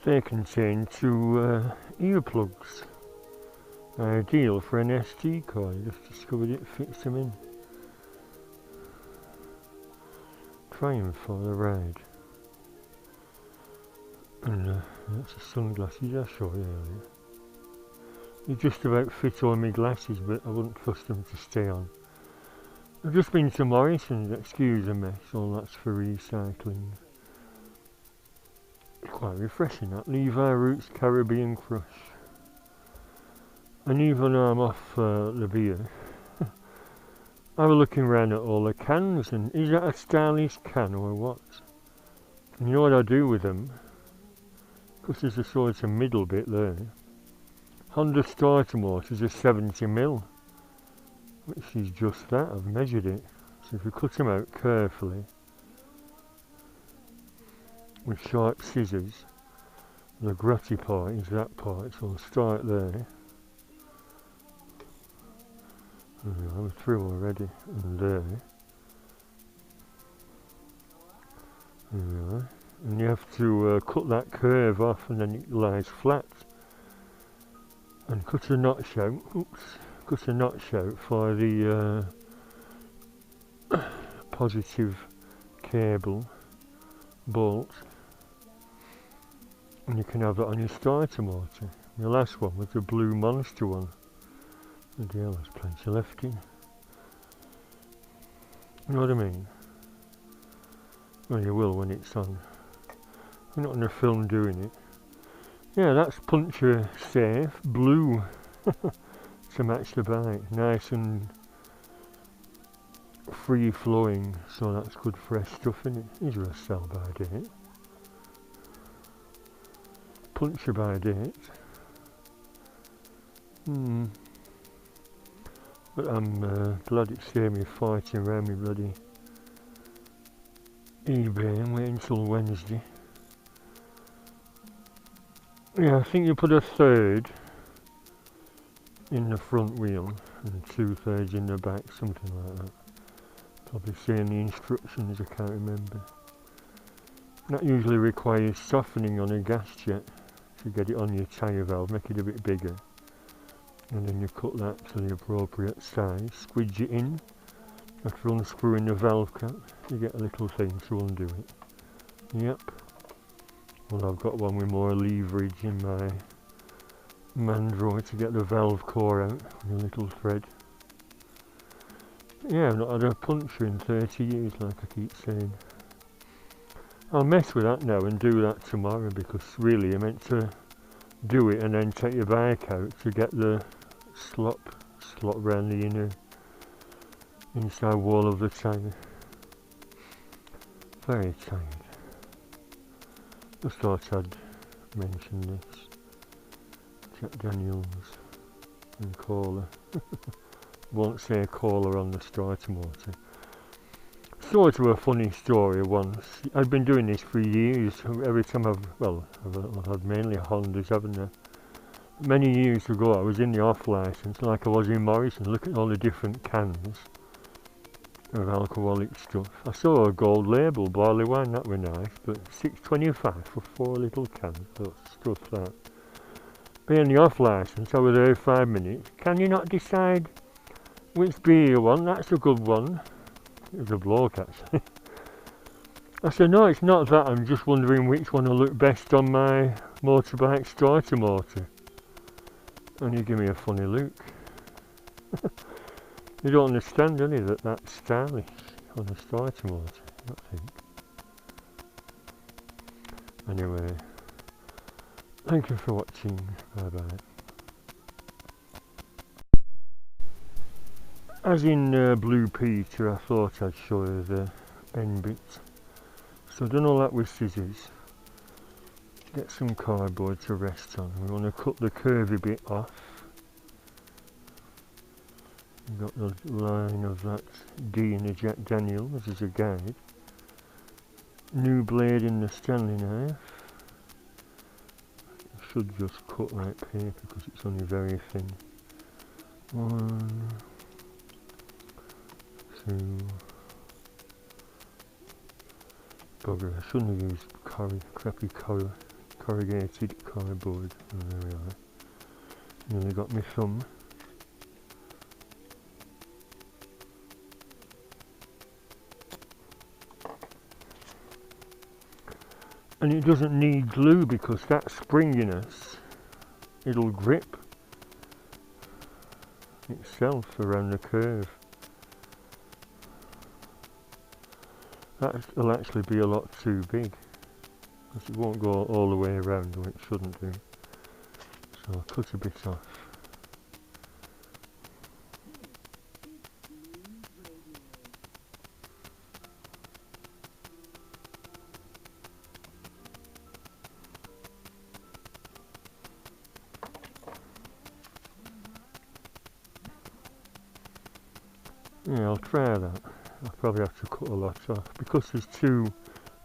They contain two earplugs. Ideal for an SD card. I just discovered it fits them in. Trying for the ride. And that's the sunglasses I showed you earlier. They just about fit all my glasses, but I wouldn't trust them to stay on. I've just been to Morrison's, excuse the mess, all that's for recycling. Quite refreshing that, Levi Roots Caribbean Crush. And even though I'm off the beer, I was looking around at all the cans, and is that a stylish can or what? And you know what I do with them? Because there's a sort of middle bit there. Honda starter motors are 70mm, which is just that. I've measured it. So if you cut them out carefully with sharp scissors, the grotty part is that part, so I'll start there. I'm through already, and there. And you have to cut that curve off, and then it lies flat. And cut a notch out. Oops, cut a notch out for the positive cable bolt, and you can have that on your starter motor. The last one was the blue monster one. The deal has plenty left in. You know what I mean? Well, you will when it's on. I'm not in a film doing it. Yeah, that's Puncture Safe blue to match the bike. Nice and free flowing, so that's good fresh stuff in it. These are a sell by date. Puncture by date. But I'm glad it saved me fighting around me bloody eBay and waiting until Wednesday. Yeah, I think you put a third in the front wheel and 2/3 in the back, something like that. Probably saying the instructions, I can't remember. That usually requires softening on a gas jet to get it on your tyre valve, make it a bit bigger. And then you cut that to the appropriate size, squidge it in. After unscrewing the valve cap, you get a little thing to undo it. Yep. Well, I've got one with more leverage in my mandroid to get the valve core out with a little thread. Yeah, I've not had a puncture in 30 years, like I keep saying. I'll mess with that now and do that tomorrow, because really you're meant to do it and then take your bike out to get the slot around the inner inside wall of the tyre. Very tired. Just thought I'd mention this. Jack Daniels and cola. Won't say cola on the starter motor. Sort of a funny story once. I've been doing this for years. Every time I've had mainly Hondas, haven't I? Many years ago I was in the off licence, like I was in Morrison, looking at all the different cans of alcoholic stuff. I saw a gold label barley wine, that were nice, but $6.25 for 4 little cans. Stuff that. Being the off licence, I was there 5 minutes. Can you not decide which beer you want? That's a good one. It was a bloke actually. I said, no, it's not that, I'm just wondering which one will look best on my motorbike starter motor. And he gave me a funny look. You don't understand, do you, that that's stylish on a starter motor, I think. Anyway, thank you for watching, bye bye. As in Blue Peter, I thought I'd show you the end bit. So I've done all that with scissors. Get some cardboard to rest on. We want to cut the curvy bit off. We've got the line of that D in the Jack Daniels as a guide. New blade in the Stanley knife. It should just cut like paper because it's only very thin. 1, 2. Bugger, I shouldn't have used crappy corrugated cardboard. Oh, there we are. Nearly got my thumb. And it doesn't need glue because that springiness, it'll grip itself around the curve. That'll actually be a lot too big because it won't go all the way around, or it shouldn't do. So I'll cut a bit off. Yeah, I'll try that. I'll probably have to cut a lot off because there's two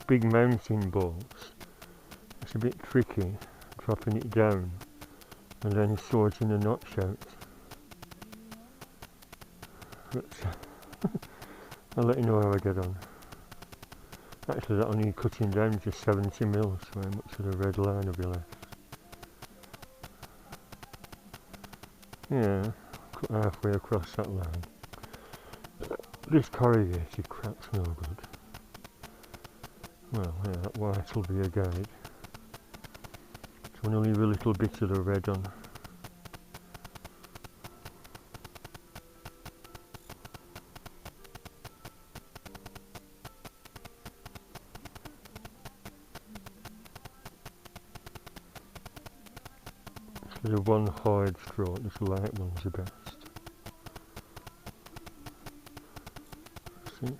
big mounting bolts. It's a bit tricky dropping it down and then sorting the notch out. But I'll let you know how I get on. Actually, that'll need cutting down to 70 mils, so how much of the red line will be left. Yeah, cut halfway across that line. This corrugated crap's no good. Well, yeah, that white will be a guide. So I'm going to leave a little bit of the red on. Instead of one hard straw, this light one's the best. See?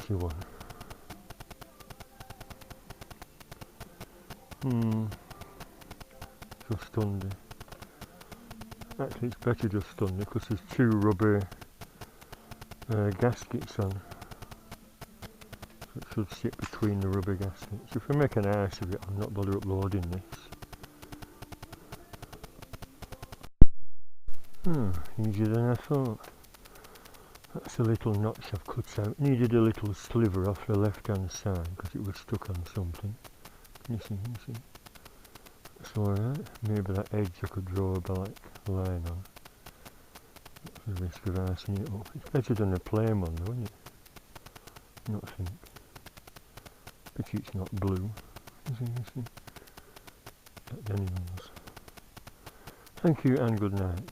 71. Just under. Actually, it's better just under because there's two rubber gaskets on. So it should sit between the rubber gaskets. If I make an ass of it, I'll not bother uploading this. Easier than I thought. That's a little notch I've cut out. Needed a little sliver off the left hand side because it was stuck on something. Can you see? Can you see? That's alright. Maybe that edge I could draw a black line on. That's the risk of icing it up. It's better than a plain one though, isn't it? Not think. But it's not blue. You see? You see? Anyways. Thank you and good night.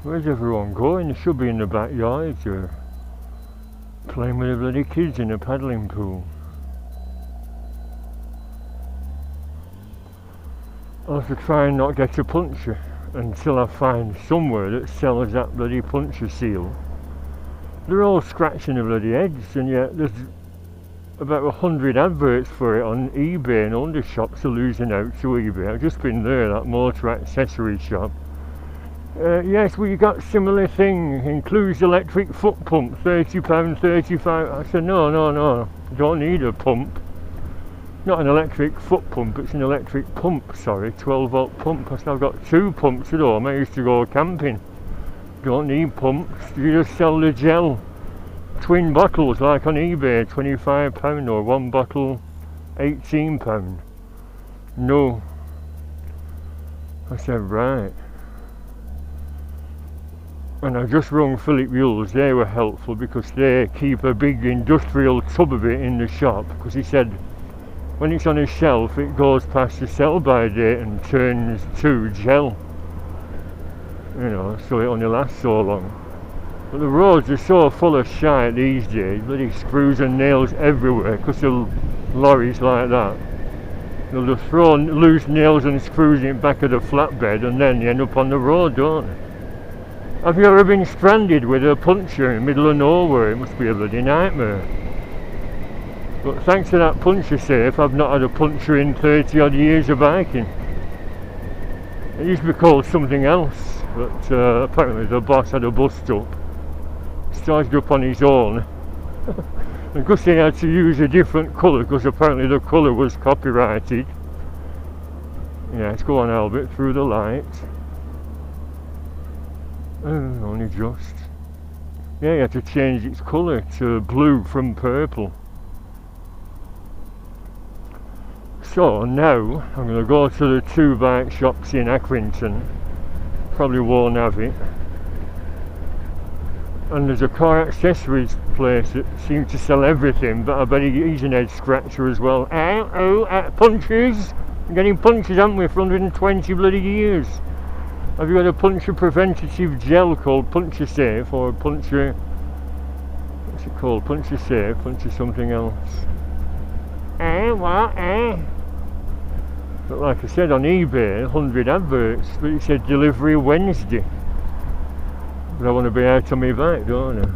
Where's everyone going? They should be in the backyard or playing with the bloody kids in a paddling pool. I'll have to try and not get a puncture until I find somewhere that sells that bloody Puncture Seal. They're all scratching the bloody edge, and yet there's about 100 adverts for it on eBay, and all the shops are losing out to eBay. I've just been there, that motor accessory shop. Yes, we got similar thing, includes electric foot pump, £30, 35. I said no, don't need a pump. Not an electric foot pump, it's an electric pump, sorry, 12 volt pump. I said I've got two pumps at home, I used to go camping. Don't need pumps, you just sell the gel. Twin bottles like on eBay, £25, or one bottle £18. No. I said right. And I just rung Philip Yules, they were helpful because they keep a big industrial tub of it in the shop, because he said when it's on a shelf it goes past the sell-by date and turns to gel, you know, so it only lasts so long. But the roads are so full of shite these days, bloody screws and nails everywhere because of lorries like that. They'll just throw loose nails and screws in the back of the flatbed and then you end up on the road, don't they? Have you ever been stranded with a puncture in the middle of nowhere? It must be a bloody nightmare. But thanks to that Puncture Safe, I've not had a puncture in 30 odd years of biking. It used to be called something else, but apparently the boss had a bust up. Started up on his own. And because he had to use a different colour, because apparently the colour was copyrighted, Yes, go on Albert, through the light. Only just. Yeah, you have to change its colour to blue from purple. So now I'm going to go to the 2 bike shops in Accrington. Probably won't have it. And there's a car accessories place that seems to sell everything, but I bet he's an head scratcher as well. Punches! We're getting punctures, haven't we, for 120 bloody years? Have you got a puncture preventative gel called Puncture Safe, or Puncture... what's it called? Puncture Safe? Puncture something else? What? But like I said, on eBay, 100 adverts, but it said delivery Wednesday. But I want to be out on my bike, don't I?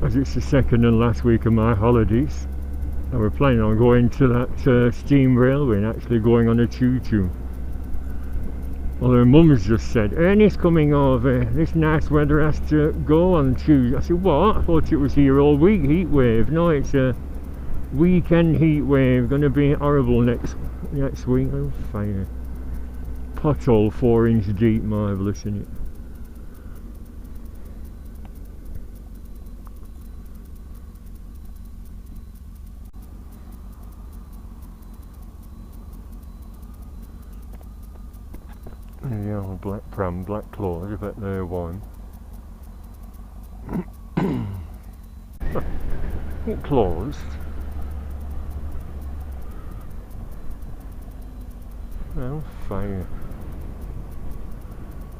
As it's the second and last week of my holidays, and we're planning on going to that steam railway and actually going on a choo-choo. Well, her mum's just said, Ernie's coming over, this nice weather has to go on Tuesday. I said, what? I thought it was here all week, heat wave. No, it's a weekend heat wave, going to be horrible next week. Oh, fire. Pothole 4 inch deep, marvellous, isn't it? The old black pram, black claws, I bet they're warm. It closed. Oh, fire.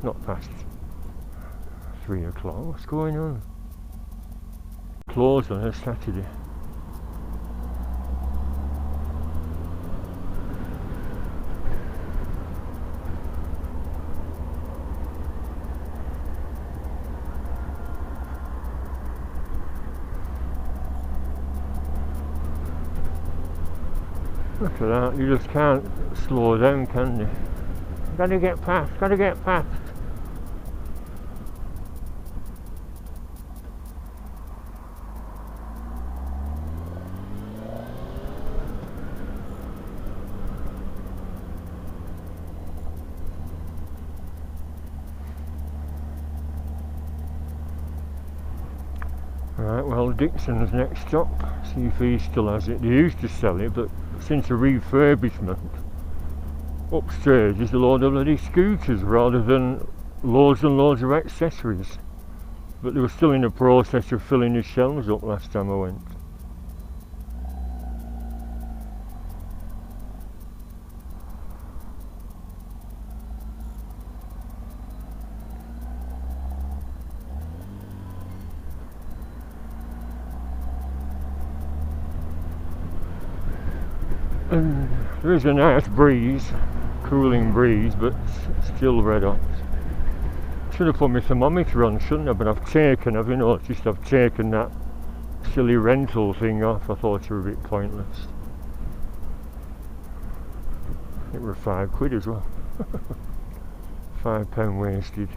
Not past 3 o'clock, what's going on? Closed on a Saturday. Look at that, you just can't slow down, can you? Gotta get past. Right, well, Dixon's next stop, see if he still has it. They used to sell it, but since the refurbishment, upstairs is a load of bloody scooters rather than loads and loads of accessories. But they were still in the process of filling the shelves up last time I went. And there is a nice breeze, cooling breeze, but still red hot. Should have put my thermometer on, shouldn't I? But I've taken, have you noticed, I've taken that silly rental thing off. I thought it was a bit pointless. It were £5 as well. £5 wasted.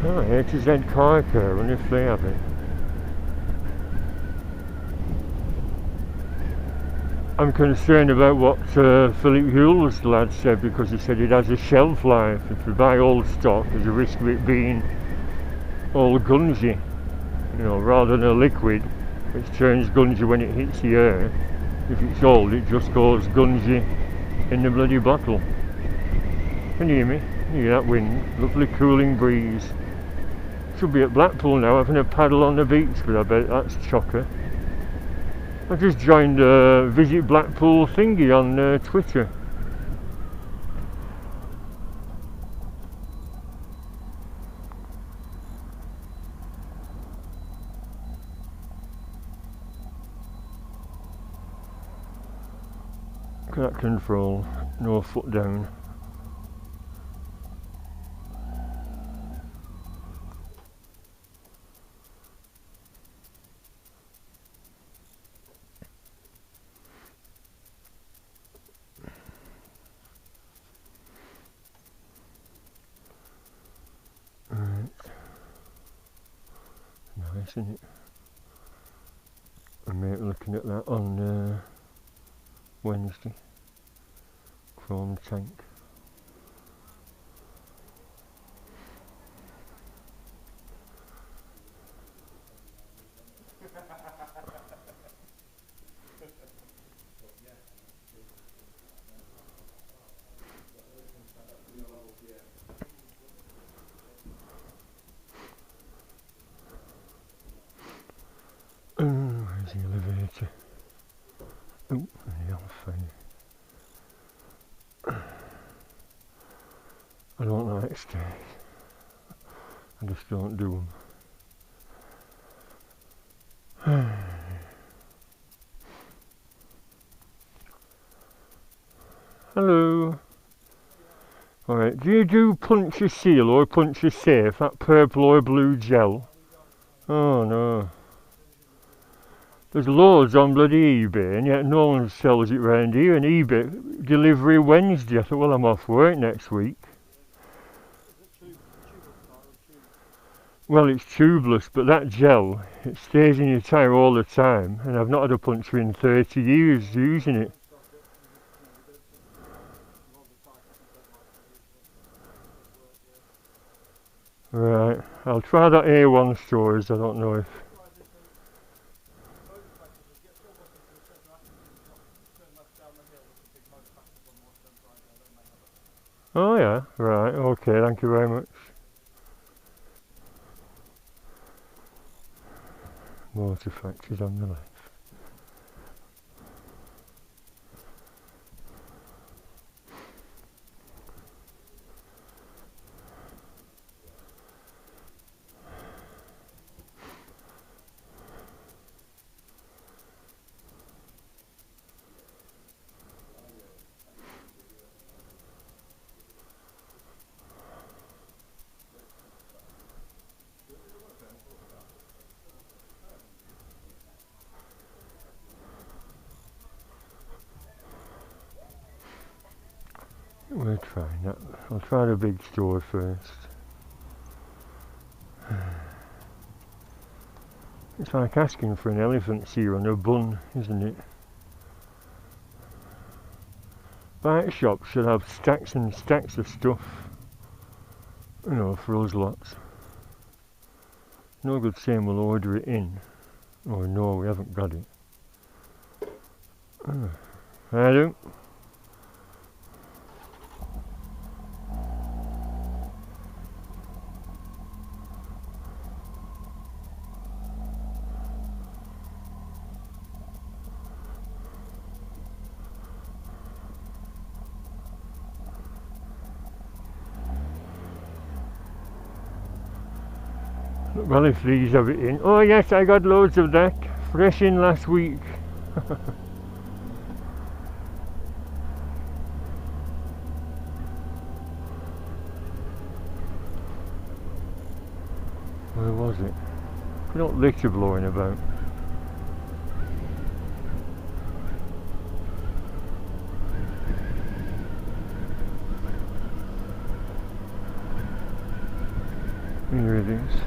Oh, A to Z car care, and if they have it. I'm concerned about what Philip Hule's lad said, because he said it has a shelf life. If you buy old stock, there's a risk of it being all gungy, you know, rather than a liquid which turns gungy when it hits the air. If it's old, it just goes gungy in the bloody bottle. Can you hear me? You hear that wind? Lovely cooling breeze. Should be at Blackpool now having a paddle on the beach, but I bet that's chocker. I just joined a Visit Blackpool thingy on Twitter. Look at that control, no foot down. nice, isn't it? And mate looking at that on Wednesday. Chrome tank. Where's the elevator? Oh, the alpha. I don't like stairs. I just don't do them. Hello. Alright, do you do Puncture Seal or Puncture Safe? That purple or blue gel? Oh no. There's loads on bloody eBay and yet no one sells it round here. And eBay, delivery Wednesday. I thought, well, I'm off work next week. Well, it's tubeless, but that gel, it stays in your tyre all the time. And I've not had a puncture in 30 years using it. Right, I'll try that A1 stores, I don't know if... Oh yeah, right, okay, thank you very much. Motor factories on the left. We're trying that. I'll try the big store first. It's like asking for an elephant's ear on a bun, isn't it? Bike shops should have stacks and stacks of stuff, you know, for us lots. No good saying we'll order it in. Oh no, we haven't got it. I don't. Well, if these have it in. Oh yes, I got loads of that. Fresh in last week. Where was it? Not litter blowing about. Here it is.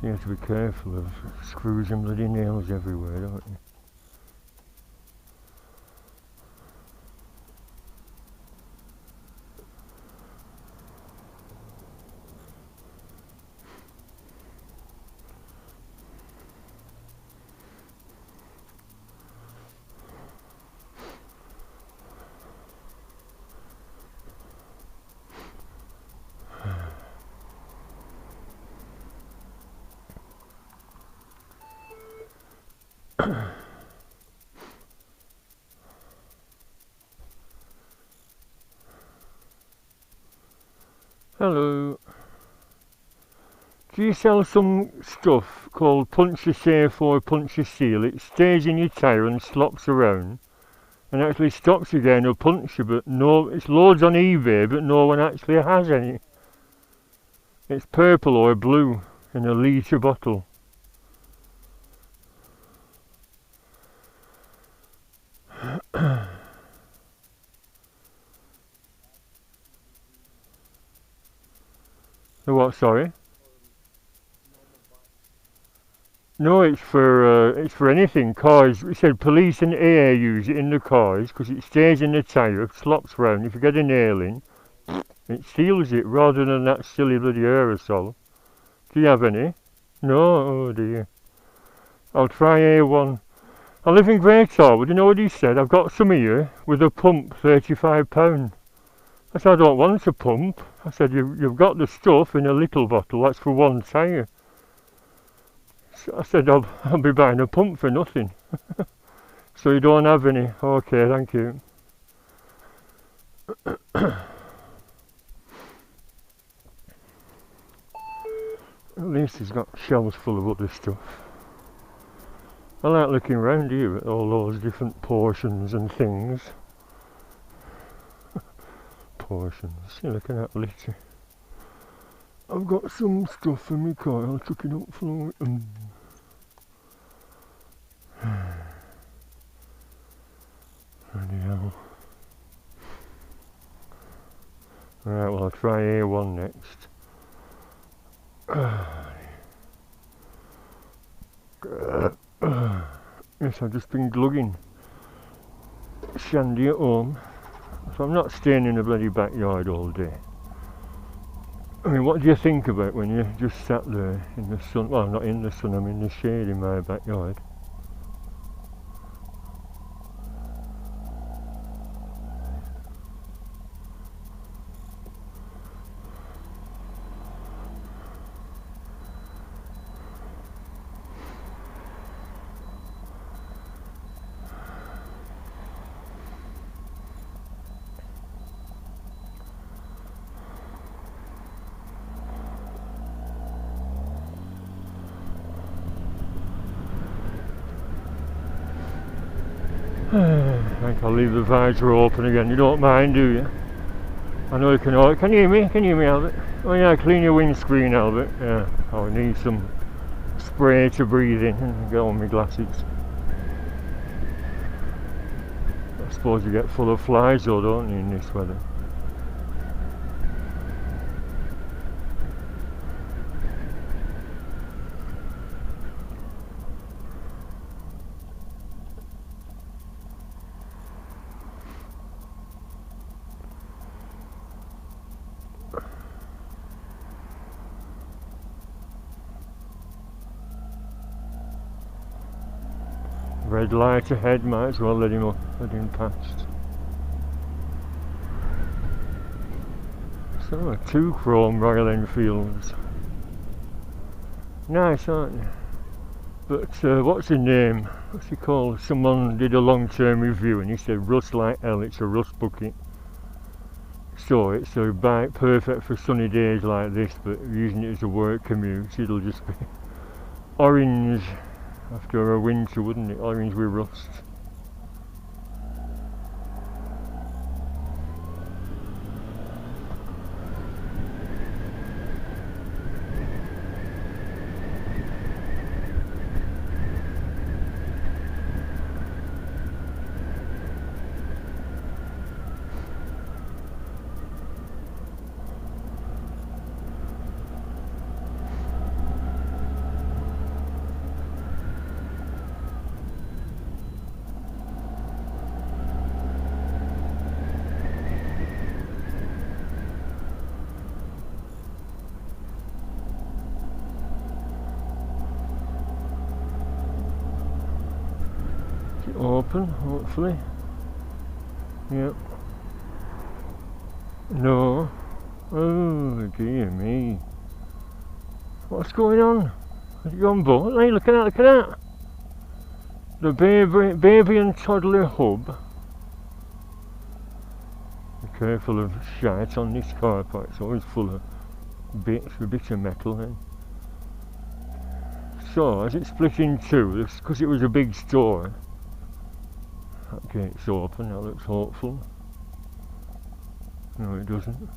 You have to be careful of screws and bloody nails everywhere, don't you? Hello. Do you sell some stuff called Puncture Safe or Puncture Seal? It stays in your tyre and slops around and actually stops you getting a puncture, but no, it's loads on eBay, but no one actually has any. It's purple or blue in a litre bottle. The what, sorry? No, it's for anything. Cars, it said police and AA use it in the cars because it stays in the tyre, slops round. If you get a nail in, it seals it rather than that silly bloody aerosol. Do you have any? No? Oh dear. I'll try A1. I live in Great Harwood, you know what he said? I've got some here with a pump, £35. I said, I don't want a pump. I said, you've got the stuff in a little bottle, that's for one tyre. So I said, I'll be buying a pump for nothing. So you don't have any? Okay, thank you. At least he's got shelves full of other stuff. I like looking around here at all those different portions and things. Portions, see, look at that litter. I've got some stuff in my car, I'll chuck it up for it. Bloody hell. Right, well I'll try A1 next. Yes, I've just been glugging Shandy at home, so I'm not staying in the bloody backyard all day. I mean, what do you think about when you just sat there in the sun? Well, not in the sun, I'm in the shade in my backyard. I think I'll leave the visor open again. You don't mind, do you? I know you can. Oh, can you hear me? Can you hear me, Albert? Oh yeah, clean your windscreen, Albert. Yeah. Oh, I need some spray to breathe in and get on my glasses. I suppose you get full of flies though, don't you, in this weather? Red light ahead, might as well let him past. So, 2 chrome Royal Enfields. Nice, aren't they? But what's his name? What's he called? Someone did a long-term review and he said rust like hell, it's a rust bucket. So it's a bike perfect for sunny days like this, but using it as a work commute, it'll just be orange after a winter, wouldn't it? Orange with rust. Open, hopefully. Yep. No. Oh dear me. What's going on? Has it gone both? Hey, look at that, look at that! The baby and toddler hub. Be careful of shite on this car park, it's always full of bits of metal then. So, as it split in two, because it was a big store, that gate's open, that looks hopeful. No, it doesn't.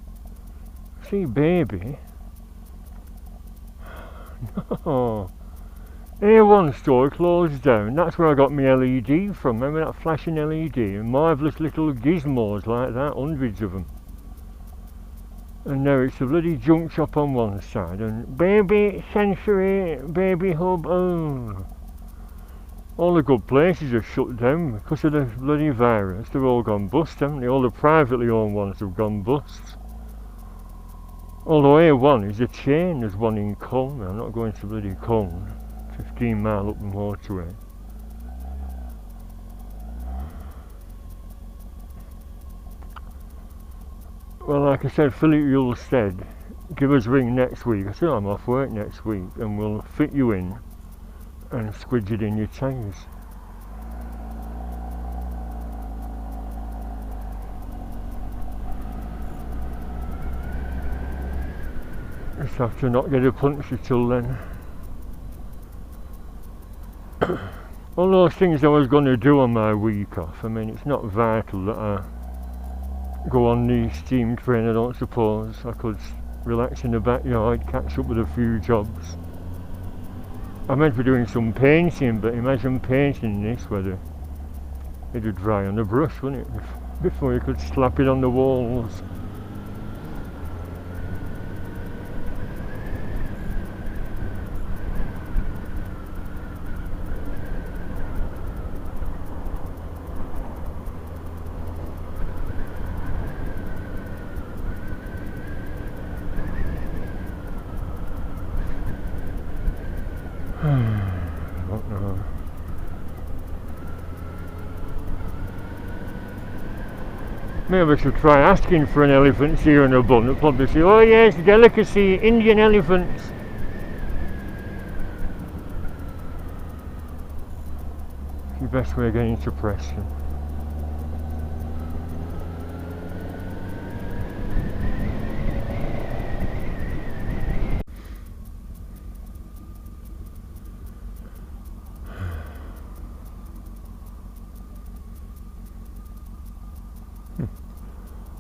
See, baby. No. A1 store closed down. That's where I got my LED from. Remember that flashing LED? And marvellous little gizmos like that, hundreds of them. And now it's a bloody junk shop on one side and baby sensory, baby hub, oh. All the good places are shut down because of the bloody virus. They've all gone bust, haven't they? All the privately owned ones have gone bust. Although A1 is a chain, there's one in Cone. I'm not going to bloody Cone, 15 mile up the motorway. Well, like I said, Philip Yule said, give us a ring next week. I said, I'm off work next week and we'll fit you in and squidge it in your tyres. Just have to not get a puncture till then. All those things I was going to do on my week off, I mean, it's not vital that I go on the steam train, I don't suppose. I could relax in the backyard, catch up with a few jobs. I meant to be doing some painting, but imagine painting in this weather. It'd dry on the brush, wouldn't it? Before you could slap it on the walls. I don't know. Maybe I should try asking for an elephant's ear and a bun. They'll probably say, oh yes, delicacy, Indian elephants. It's the best way of getting to Preston.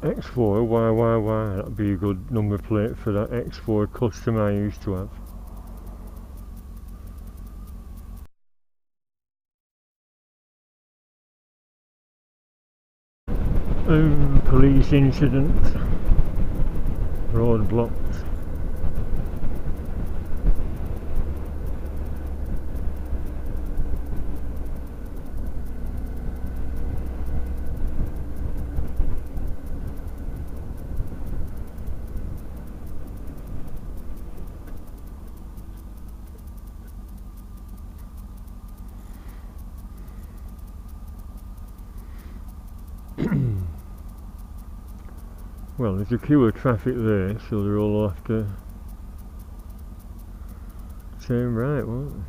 X4, why, that'd be a good number plate for that X4 custom I used to have. Police incident, road blocked. Well, there's a queue of traffic there, so they'll all have to turn right, won't they?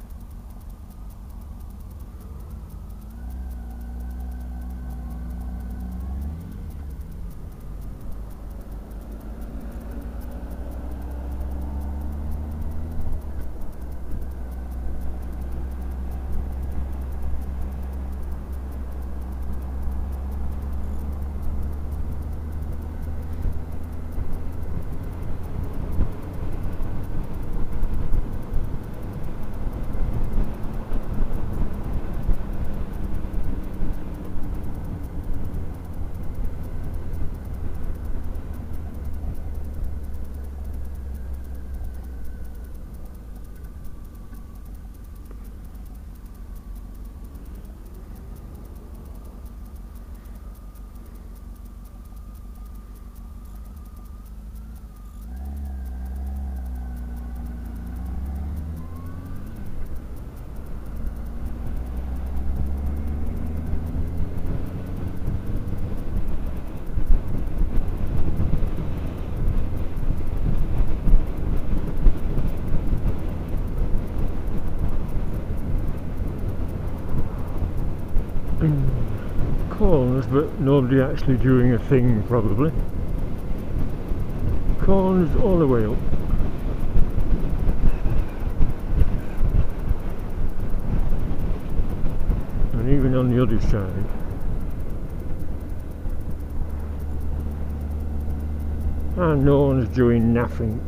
Corners, but nobody actually doing a thing probably. Corners all the way up. And even on the other side. And no one's doing nothing.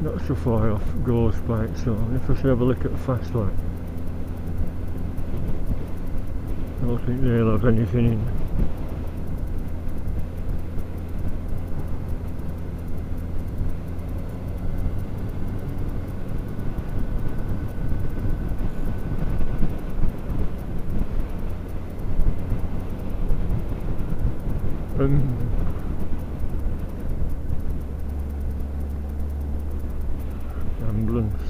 Not so far off goes by its own. If I should have a look at the fast line. I don't think they'll have anything in. Ambulance.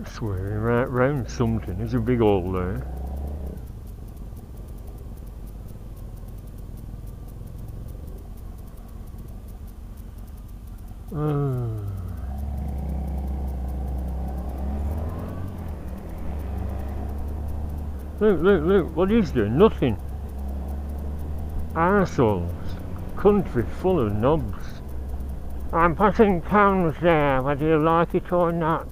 Swearing right round something. There's a big hole there. Look, what is there? Nothing. Arseholes. Country full of knobs. I'm putting pounds there, whether you like it or not.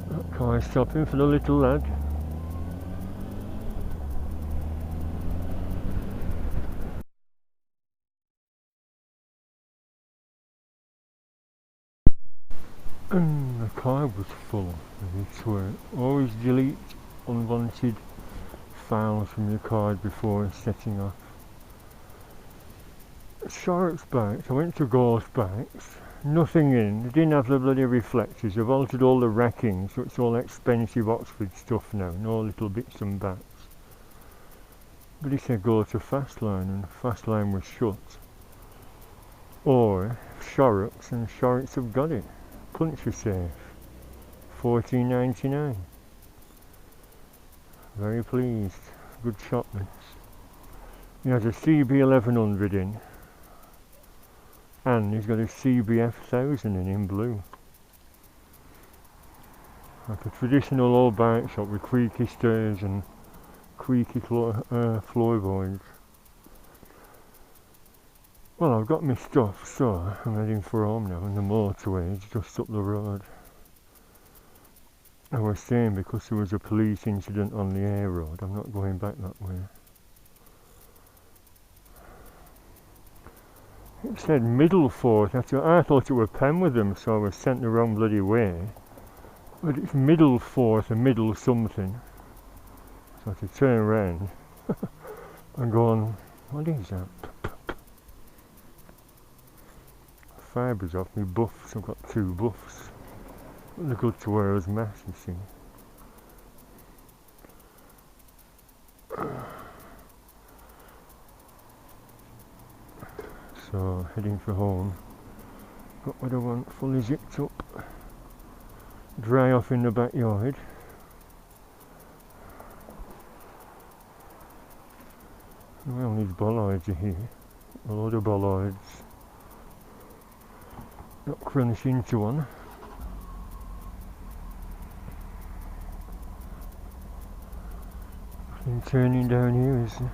That car's stopping for the little lad. And the car was full. I swear. Always delete unwanted files from your card before setting off. Sharks bikes. I went to Gorse bikes. Nothing in. They didn't have the bloody reflectors. They've altered all the racking, so it's all expensive Oxford stuff now. No little bits and bats. But he said go to Fastline, and Fastline was shut. Or Shorrocks, and Shorrocks have got it. Puncture Safe, $14.99. Very pleased. Good shopments. He has a CB1100 in, and he's got a CBF 1000 in blue. Like a traditional old bike shop with creaky stairs and creaky floorboards. Well, I've got my stuff, so I'm heading for home now, and the motorway is just up the road. I was saying, because there was a police incident on the A road, I'm not going back that way. It said Middleforth. I thought it were Penwitham, so I was sent the wrong bloody way. But it's Middleforth, a middle something. So I had to turn around and go on, what is that? Fibres off me buffs. I've got 2 buffs. They're good to wear as masks, you see. So heading for home. Got what I want, fully zipped up. Dry off in the backyard. Well, these bollards are here. A load of bollards. Not crunch into one. Nothing turning down here, is there?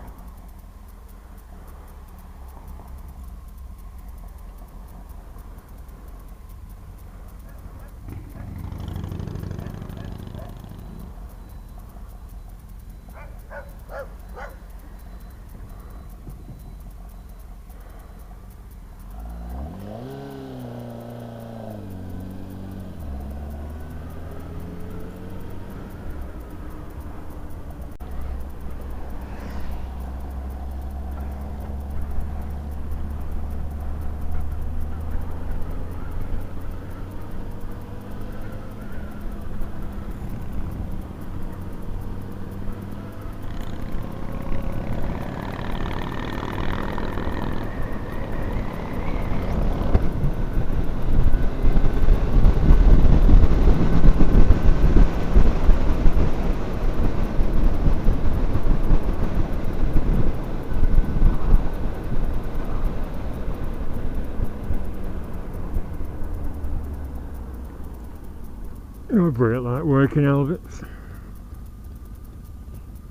No brake light working, Alberts.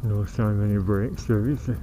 No sign of any brakes there, is there?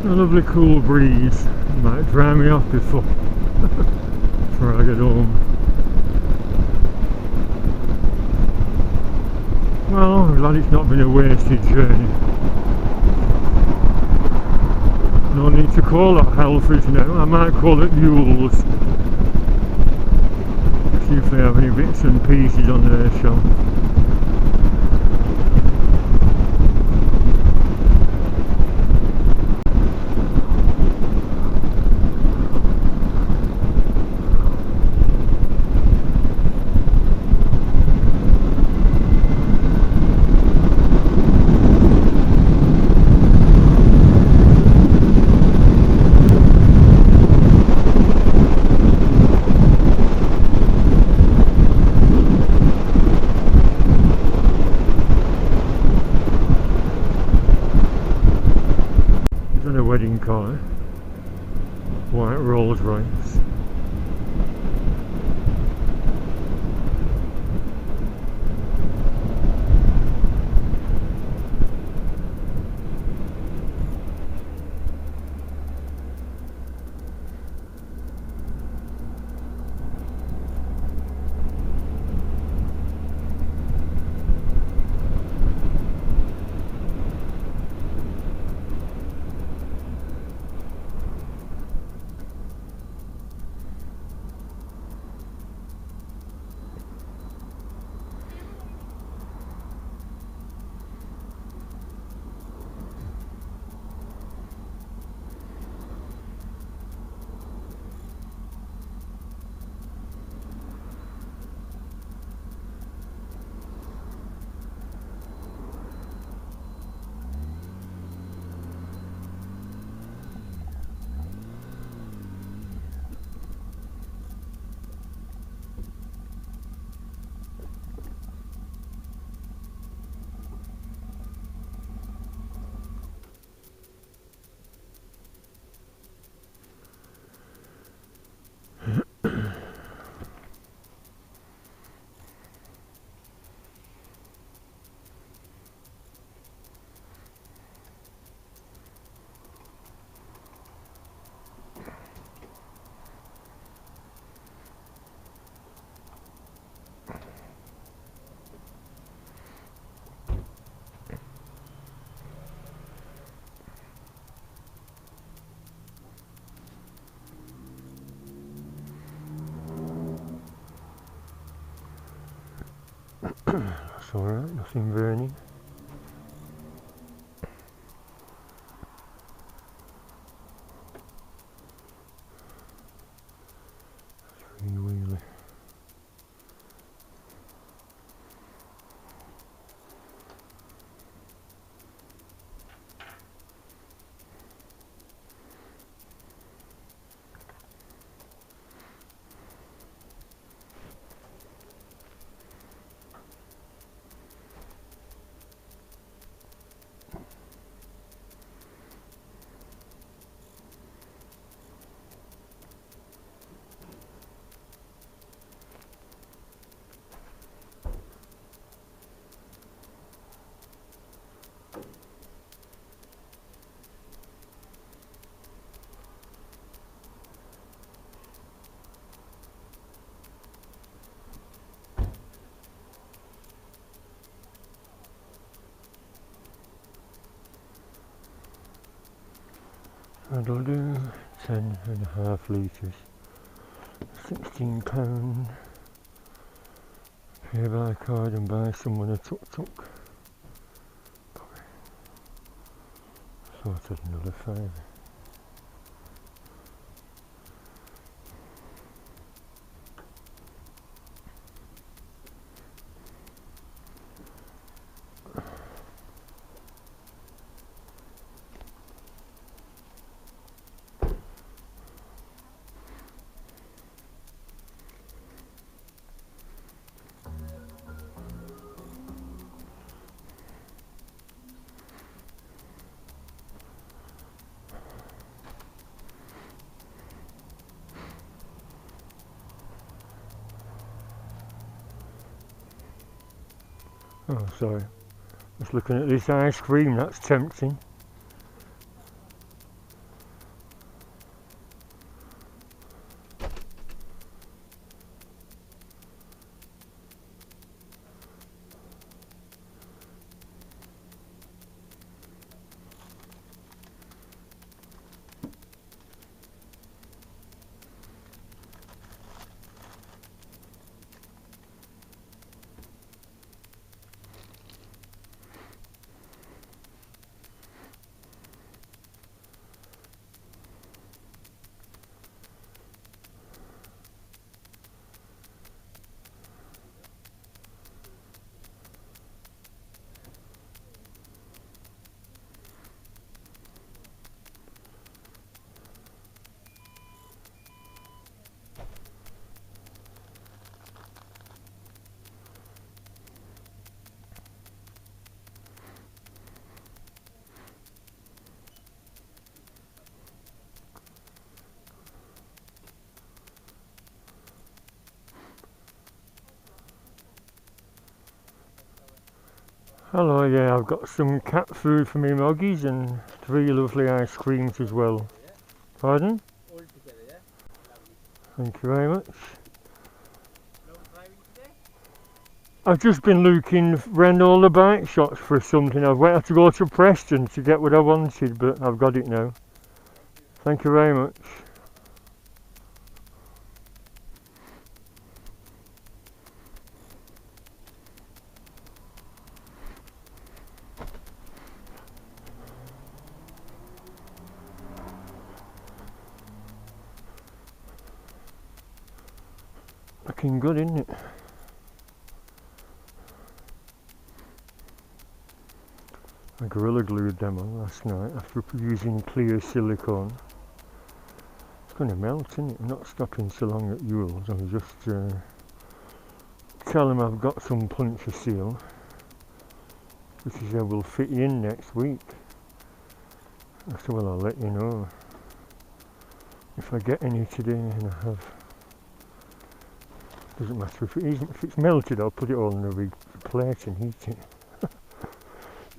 A lovely cool breeze. Might dry me off before I get home. Well, I'm glad it's not been a wasted journey. No need to call that Halfords now. I might call it Mules. See if they have any bits and pieces on their shelf. Wedding car, white Rolls Royce. That's alright, nothing burning. Three-wheeler. That'll do. 10.5 litres. £16. Pay by card and buy someone a tuk-tuk. Sorted another £5. Oh, sorry. Just looking at this ice cream, that's tempting. Hello, yeah, I've got some cat food for me muggies and 3 lovely ice creams as well. Pardon? All together, yeah? Lovely. Thank you very much. Long driving today? I've just been looking round all the bike shops for something. I've waited to go to Preston to get what I wanted, but I've got it now. Thank you. Thank you very much. Looking good, isn't it? I gorilla glued them on last night after using clear silicone. It's going to melt, isn't it? I'm not stopping so long at Ewell's. I'm just tell them I've got some Puncture Seal, which he said will fit in next week. I said, well, I'll let you know if I get any today, and I have. Doesn't matter if it isn't. If it's melted, I'll put it all on a big plate and heat it.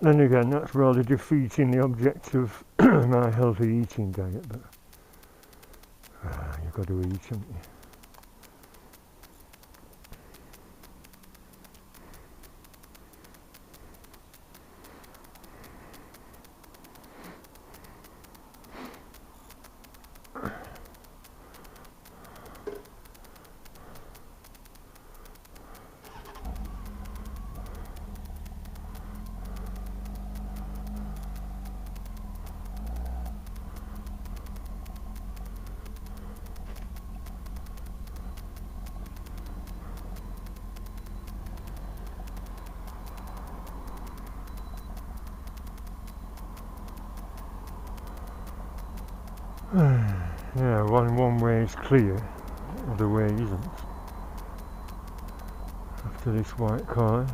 Then again, that's rather defeating the object of my healthy eating diet, but you've got to eat, haven't you? Yeah, one way is clear, other way isn't. After this white car.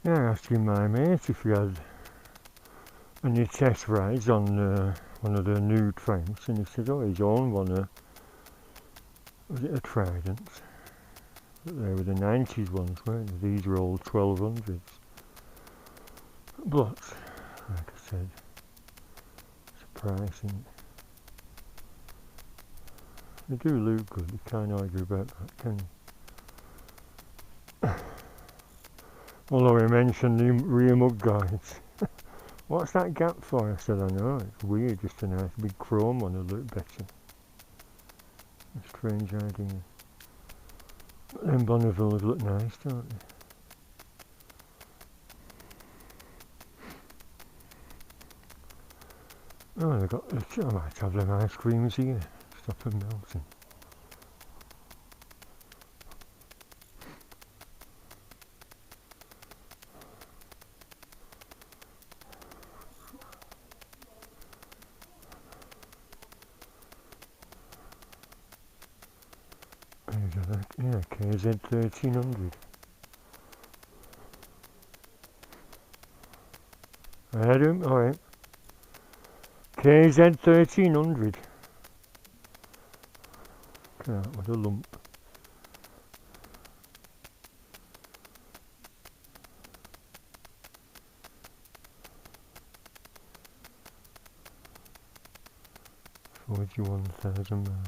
Yeah, asking my mate if he had any test rides on one of the new trains, and he said, oh, he's owned one, was it a Trident? But they were the 90s ones, weren't they? These were all 1200s. But, like I said, surprising. They do look good, you can't argue about that, can you? Although I mentioned the rear mud guards. What's that gap for? I said, I know, it's weird, just a nice big chrome one would look better. A strange idea. But them Bonnevilles look nice, don't they? Oh, they've got, I might have them ice creams here. Stop them melting. Yeah, KZ 1300. I had him, alright. KZ 1300. What a lump. 41,000 miles.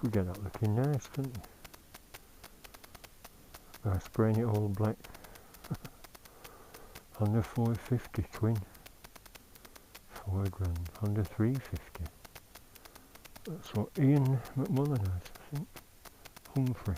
Could get that looking nice, couldn't you? By spraying it all black. Honda 450 twin. 4 grand. Honda 350. That's what Ian McMullen has, I think. Humphrey.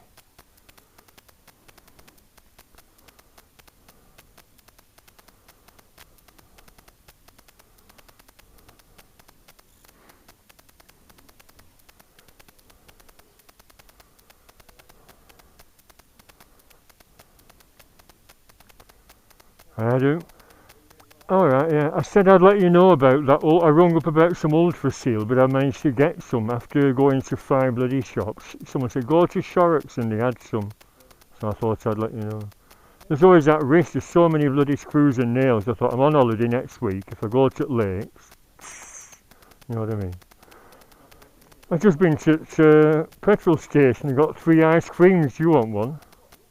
I do. Alright, yeah. I said I'd let you know about that. I rung up about some UltraSeal, but I managed to get some after going to 5 bloody shops. Someone said, go to Shorrock's, and they had some. So I thought I'd let you know. There's always that risk. There's so many bloody screws and nails. I thought, I'm on holiday next week. If I go to Lakes, you know what I mean? I've just been to petrol station and got 3 ice creams. Do you want one?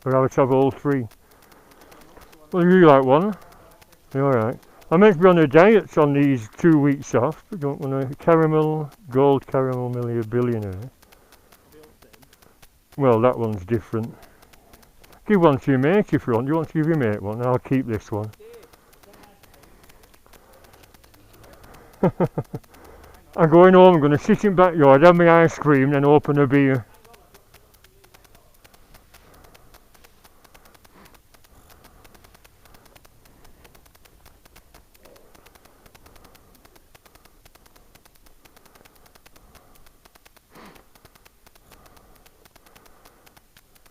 Or I would have all 3. Well, you like one? You're alright. I'm meant to be on a diet on these 2 weeks off. I don't want a gold caramel billionaire. Well, that one's different. Give one to your mate if you want. You want to give your mate one? I'll keep this one. I'm going home. I'm going to sit in the backyard, have my ice cream, then open a beer.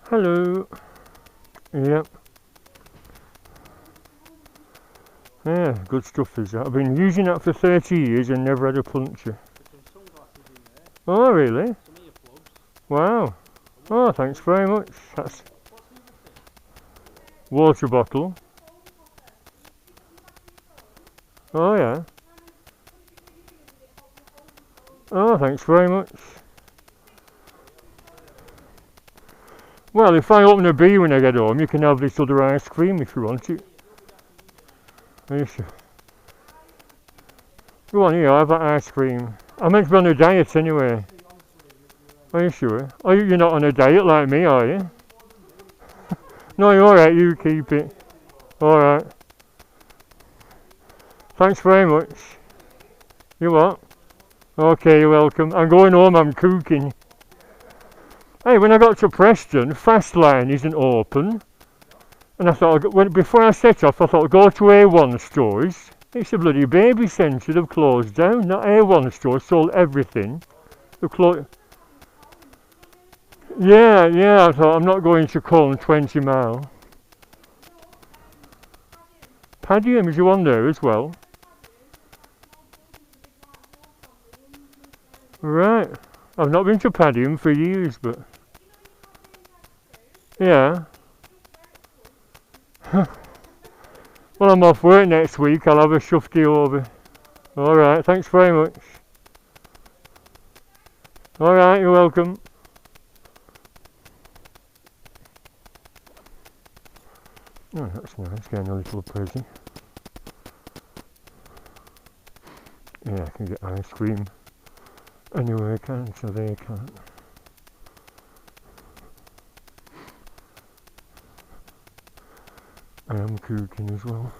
Hello. Yep. Yeah, good stuff is that. I've been using that for 30 years and never had a puncture. Oh, really? Wow. Oh, thanks very much. That's water bottle. Oh, yeah. Oh, thanks very much. Well, if I open a beer when I get home, you can have this other ice cream if you want it. Are you sure? Go on, here, have that ice cream. I'm meant to be on a diet anyway. Are you sure? Oh, you're not on a diet like me, are you? No, you're alright, you keep it. Alright. Thanks very much. You what? Okay, you're welcome. I'm going home, I'm cooking. Hey, when I got to Preston, Fastline isn't open. And I thought, before I set off, I thought, I'll go to A1 stores. It's a bloody baby centre, they've closed down. Not A1 stores, sold everything. They've closed. Yeah, I thought, I'm not going to Colne 20 mile. Padium, is you on there as well? Right. I've not been to Padium for years, but... Yeah. Well, I'm off work next week. I'll have a shufty over. Alright, thanks very much. Alright, you're welcome. Oh, that's nice, getting a little present. Yeah, I can get ice cream anywhere I can, so they can't. I am cooking as well.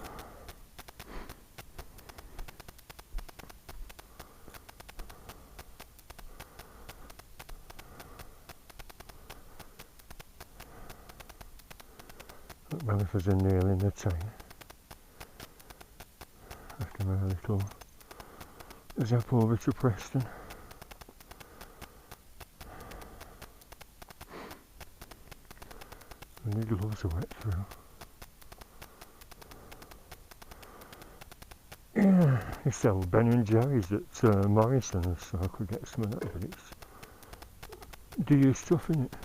Well, if there's a nail in the tyre after my little zap over to Preston. And the gloves are wet through. Yeah, they sell Ben and Jerry's at Morrison's, so I could get some of that, but it's dear stuff in it.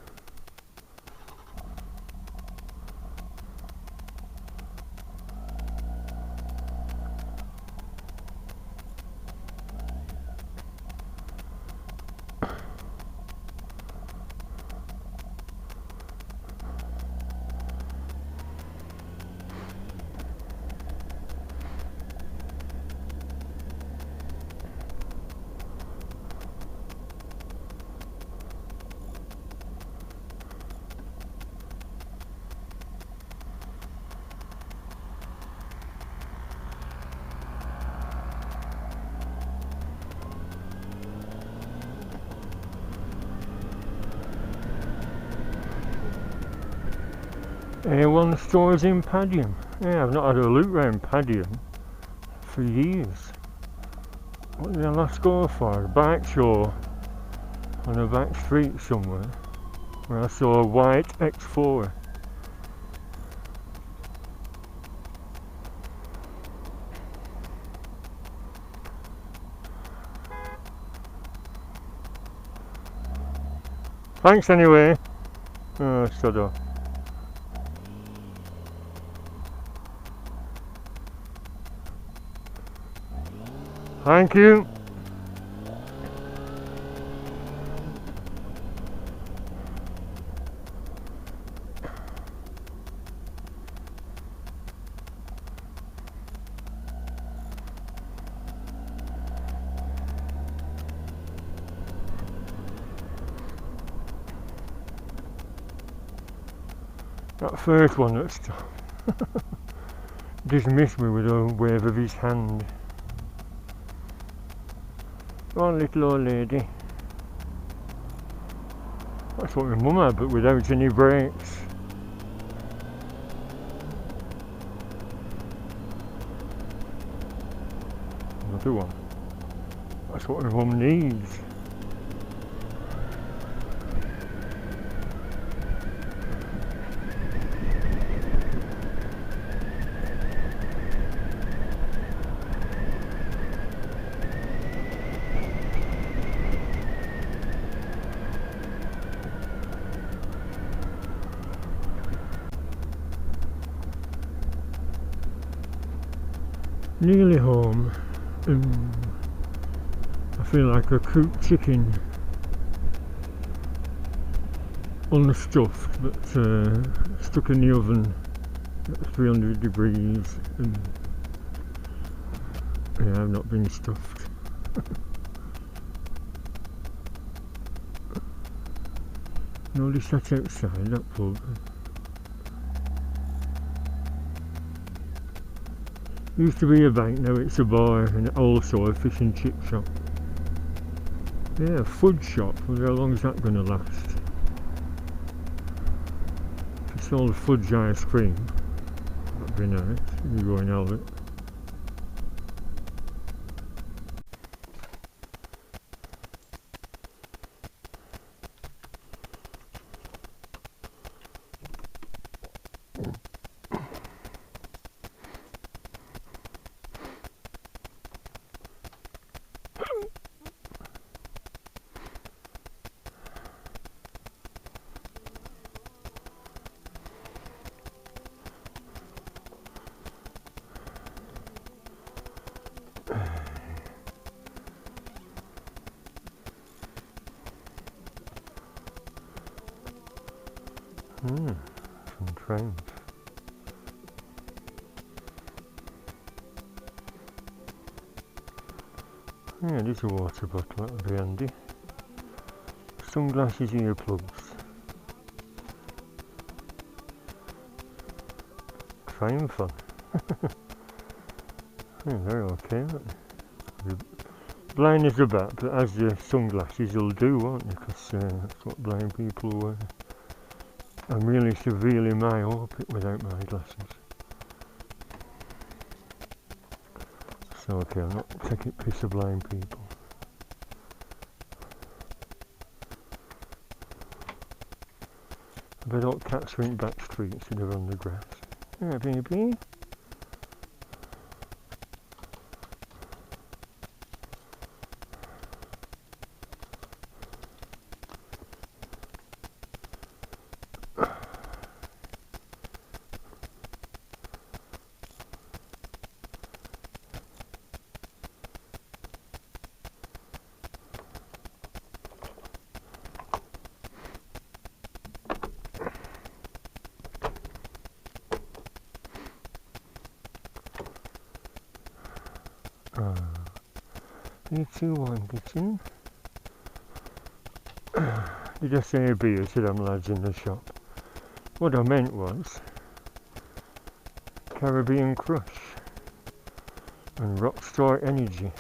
A1 stores in Padium. Yeah, I've not had a look round Padium for years. What did I last go for? A bike show on a back street somewhere where I saw a white X4. Thanks anyway. Oh, shut up. Thank you. That first one that dismissed me with a wave of his hand. Go on, little old lady. That's what my mum had, but without any brakes. Another one. That's what my mum needs. Nearly home. I feel like a cooked chicken, unstuffed, but stuck in the oven at 300 degrees. Yeah, I've not been stuffed. Notice that's outside, that pub. Used to be a bank, now it's a bar and also a fish and chip shop. Yeah, a fudge shop. Well, how long is that going to last? If you sold fudge ice cream, that'd be nice. You go and have it. Some trains. Yeah, there's a water bottle, that'll be handy. Sunglasses, earplugs. Train fun. Yeah, they're okay, aren't they? Blind as a bat, but as the sunglasses will do, won't they? Because that's what blind people wear. I'm really severely myopic without my glasses. So okay, I'm not taking piss of blind people. I bet all cats went back street instead of on the grass. Yeah, baby. You two want kitchen? Did I say a beer to them lads in the shop? What I meant was Caribbean Crush and Rockstar Energy.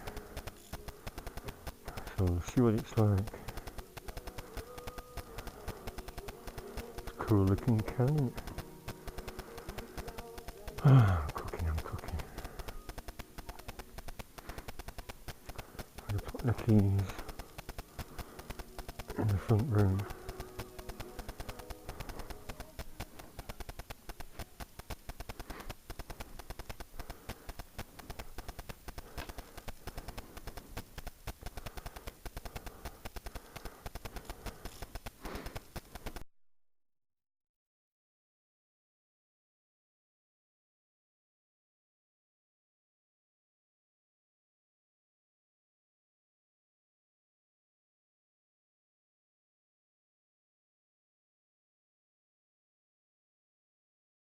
So we'll see what it's like. It's a cool looking can, isn't it? I'm cooking. I'm going to put the keys in the front room.